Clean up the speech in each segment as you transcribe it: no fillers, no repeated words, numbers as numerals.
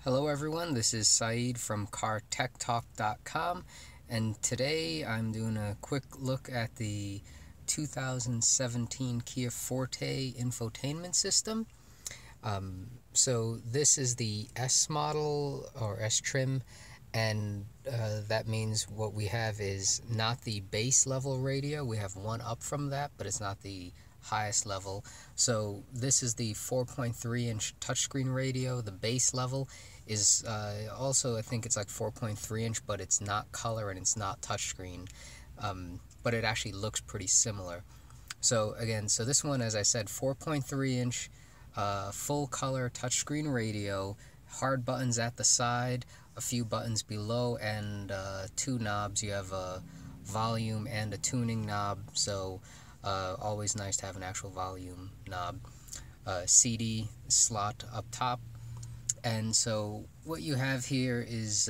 Hello everyone, this is Saeed from CarTechTalk.com, and today I'm doing a quick look at the 2017 Kia Forte infotainment system. So this is the S model or S trim, and that means what we have is not the base level radio. We have one up from that, but it's not the highest level. So this is the 4.3 inch touchscreen radio. The base level is also, I think it's like 4.3 inch, but it's not color and it's not touchscreen, but it actually looks pretty similar. So again, so this one, as I said, 4.3 inch full color touchscreen radio, hard buttons at the side, a few buttons below, and two knobs. You have a volume and a tuning knob, so always nice to have an actual volume knob. CD slot up top. And so what you have here is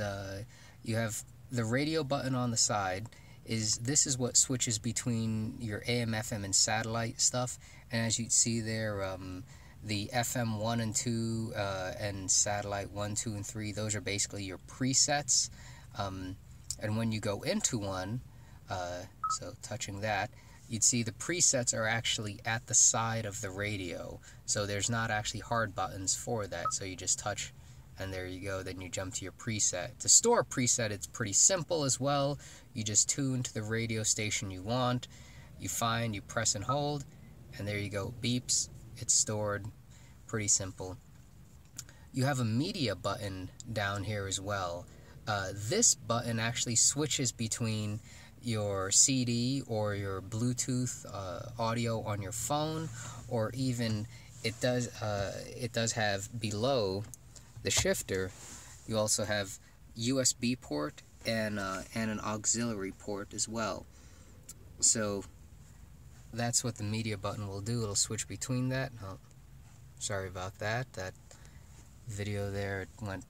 you have the radio button on the side. This is what switches between your AM, FM, and satellite stuff. And as you see there, the FM 1 and 2 and satellite 1, 2, and 3, those are basically your presets. And when you go into one, so touching that, you'd see the presets are actually at the side of the radio. So there's not actually hard buttons for that. So you just touch and there you go. Then you jump to your preset. To store a preset, it's pretty simple as well. You just tune to the radio station you want. You find, you press and hold, and there you go. Beeps. It's stored. Pretty simple. You have a media button down here as well. This button actually switches between your CD or your Bluetooth audio on your phone, or even it does have below the shifter. You also have USB port and an auxiliary port as well. So that's what the media button will do. It'll switch between that. Oh, sorry about that. That video there, it went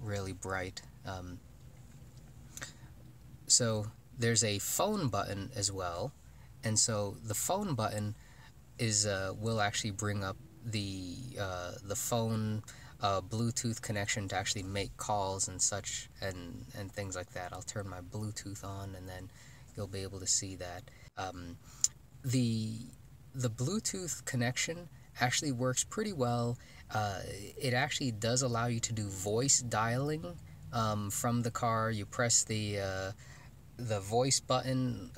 really bright. So there's a phone button as well, and so the phone button is will actually bring up the phone Bluetooth connection to actually make calls and such and things like that. I'll turn my Bluetooth on and then you'll be able to see that. The Bluetooth connection actually works pretty well. It actually does allow you to do voice dialing from the car. You press the voice button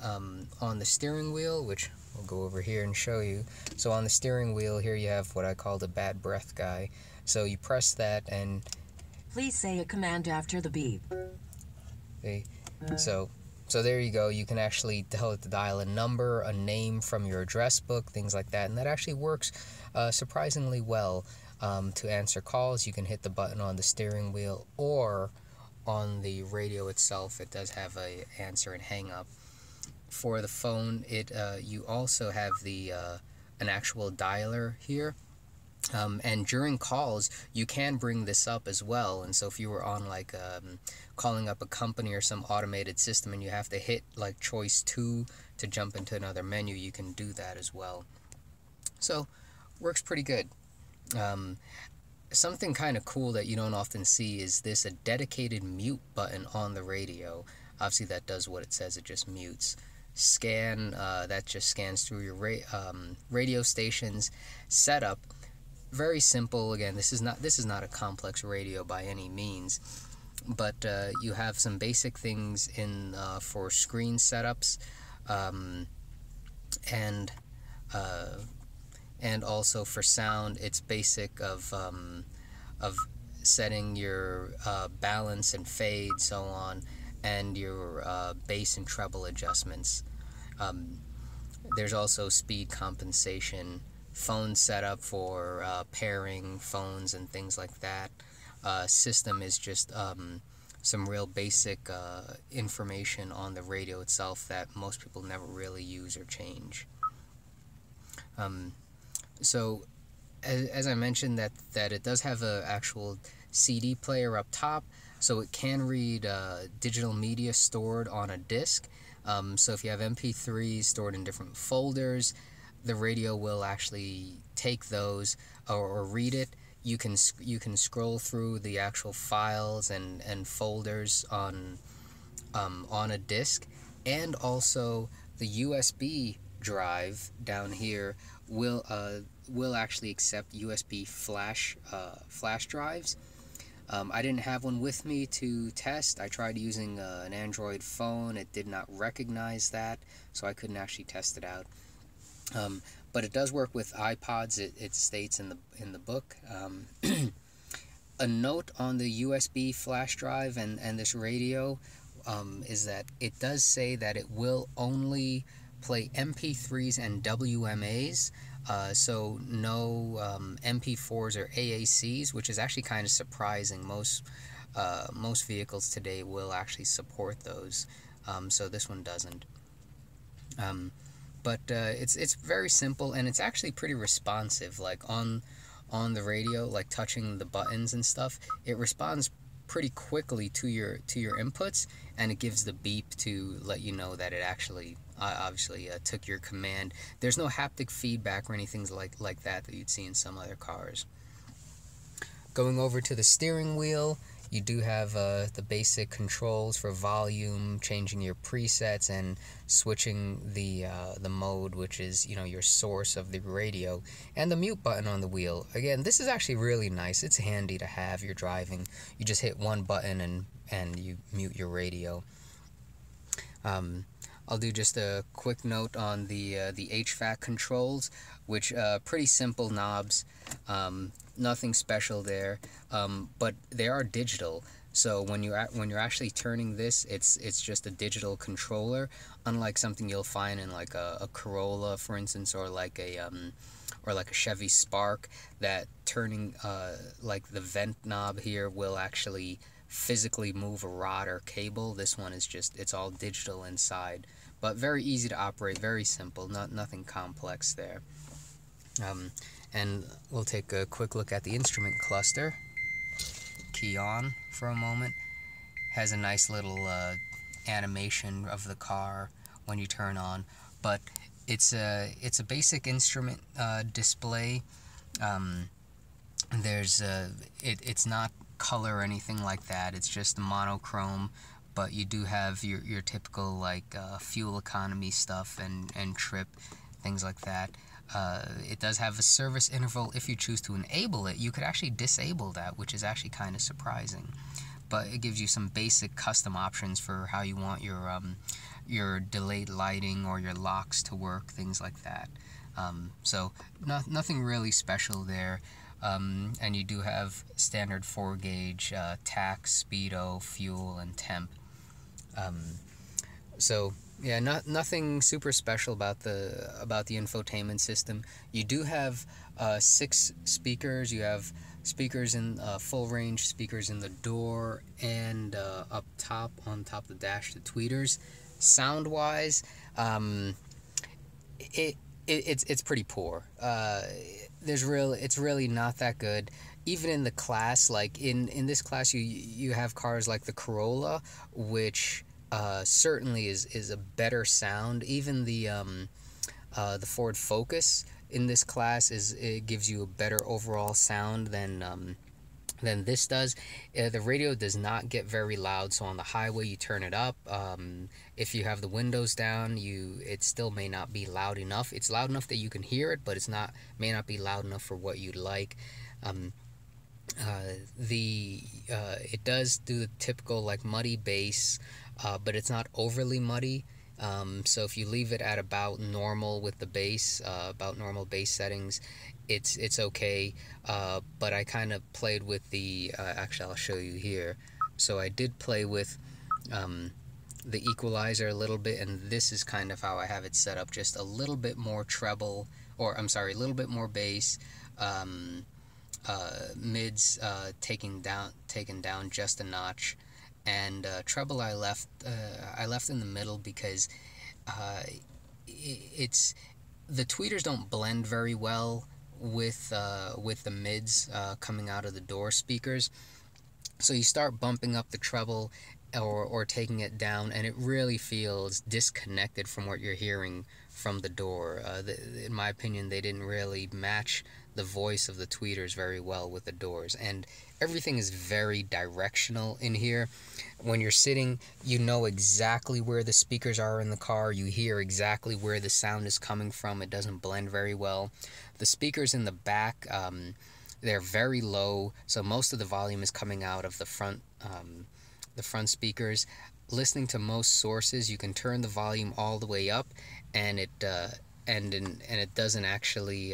on the steering wheel, which I'll go over here and show you. So on the steering wheel here you have what I call the bad breath guy. So you press that and please say a command after the beep. Okay. So there you go. You can actually tell it to dial a number, a name from your address book, things like that, and that actually works surprisingly well. To answer calls, you can hit the button on the steering wheel or on the radio itself. It does have a answer and hang up. For the phone, you also have the an actual dialer here, and during calls you can bring this up as well. And so if you were on like calling up a company or some automated system and you have to hit like choice 2 to jump into another menu, you can do that as well. So works pretty good. Something kind of cool that you don't often see is a dedicated mute button on the radio. Obviously that does what it says, it just mutes. Scan, that just scans through your radio station's setup. Very simple. Again, this is not a complex radio by any means, but you have some basic things in for screen setups, and also for sound. It's basic of setting your balance and fade, so on, and your bass and treble adjustments. There's also speed compensation, phone setup for pairing phones and things like that. System is just some real basic information on the radio itself that most people never really use or change. So as I mentioned, that it does have an actual CD player up top, so it can read digital media stored on a disc. So if you have MP3s stored in different folders, the radio will actually take those or read it you can scroll through the actual files and folders on a disk, and also the USB drive down here will actually accept USB flash drives. I didn't have one with me to test. I tried using an Android phone. It did not recognize that, so I couldn't actually test it out. But it does work with iPods. It states in the book. A note on the USB flash drive and this radio is that it does say that it will only play MP3s and WMAs, so no MP4s or AACs, which is actually kind of surprising. Most vehicles today will actually support those, so this one doesn't. But it's very simple, and it's actually pretty responsive. Like on the radio, like touching the buttons and stuff, it responds pretty quickly to your inputs, and it gives the beep to let you know that it actually obviously took your command. There's no haptic feedback or anything like that you'd see in some other cars. Going over to the steering wheel, you do have the basic controls for volume, changing your presets, and switching the mode, which is, you know, your source of the radio, and the mute button on the wheel. Again, this is actually really nice. It's handy to have. You're driving, you just hit one button and you mute your radio. I'll do just a quick note on the HVAC controls, which pretty simple knobs. Nothing special there, but they are digital. So when you're actually turning this, it's just a digital controller, unlike something you'll find in like a Corolla, for instance, or like a Chevy Spark, that turning like the vent knob here will actually physically move a rod or cable. This one is just, it's all digital inside, but very easy to operate, very simple, nothing complex there. And we'll take a quick look at the instrument cluster. Key on for a moment. Has a nice little animation of the car when you turn on, but it's a basic instrument display. It's not color or anything like that. It's just monochrome, but you do have your typical like fuel economy stuff and trip, things like that. It does have a service interval. If you choose to enable it, you could actually disable that, which is actually kind of surprising. But it gives you some basic custom options for how you want your delayed lighting or your locks to work, things like that. So nothing really special there. And you do have standard 4-gauge tax, speedo, fuel, and temp. So yeah, nothing super special about the infotainment system. You do have 6 speakers. You have speakers in full range speakers in the door and up top, on top of the dash, the tweeters. Sound wise, it's pretty poor. It's really not that good. Even in the class, like in this class, you have cars like the Corolla, which certainly is a better sound. Even the Ford Focus in this class it gives you a better overall sound than this does. The radio does not get very loud, so on the highway you turn it up. If you have the windows down, it still may not be loud enough. It's loud enough that you can hear it, but may not be loud enough for what you'd like. It does do the typical like muddy bass, but it's not overly muddy. So if you leave it at about normal with the bass, about normal bass settings, it's okay. But I kind of played with the actually I'll show you here. So I did play with the equalizer a little bit, and this is kind of how I have it set up. Just a little bit more treble, or I'm sorry, a little bit more bass. Mids taken down just a notch, and treble I left in the middle because the tweeters don't blend very well with the mids coming out of the door speakers. So you start bumping up the treble or taking it down, and it really feels disconnected from what you're hearing from the door. In my opinion, they didn't really match the voice of the tweeters very well with the doors. And everything is very directional in here. When you're sitting, you know exactly where the speakers are in the car. You hear exactly where the sound is coming from. It doesn't blend very well. The speakers in the back, they're very low, so most of the volume is coming out of the front speakers. Listening to most sources, you can turn the volume all the way up, and it doesn't actually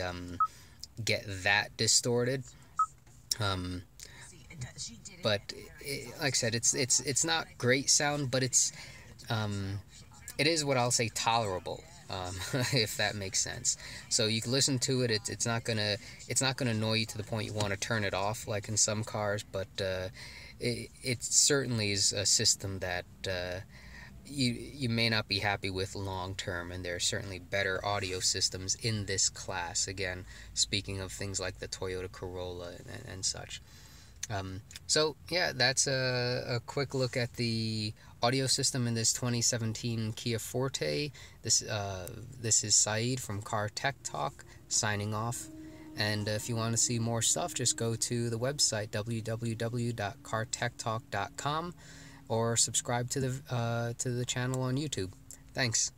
get that distorted. But like I said, it's not great sound, but it is what I'll say tolerable, if that makes sense. So you can listen to it. It's not gonna annoy you to the point you want to turn it off like in some cars, but it certainly is a system that you may not be happy with long term, and there are certainly better audio systems in this class. Again, speaking of things like the Toyota Corolla and such. So yeah, that's a quick look at the audio system in this 2017 Kia Forte. This is Saeed from Car Tech Talk signing off. And if you want to see more stuff, just go to the website www.cartechtalk.com or subscribe to the channel on YouTube. Thanks.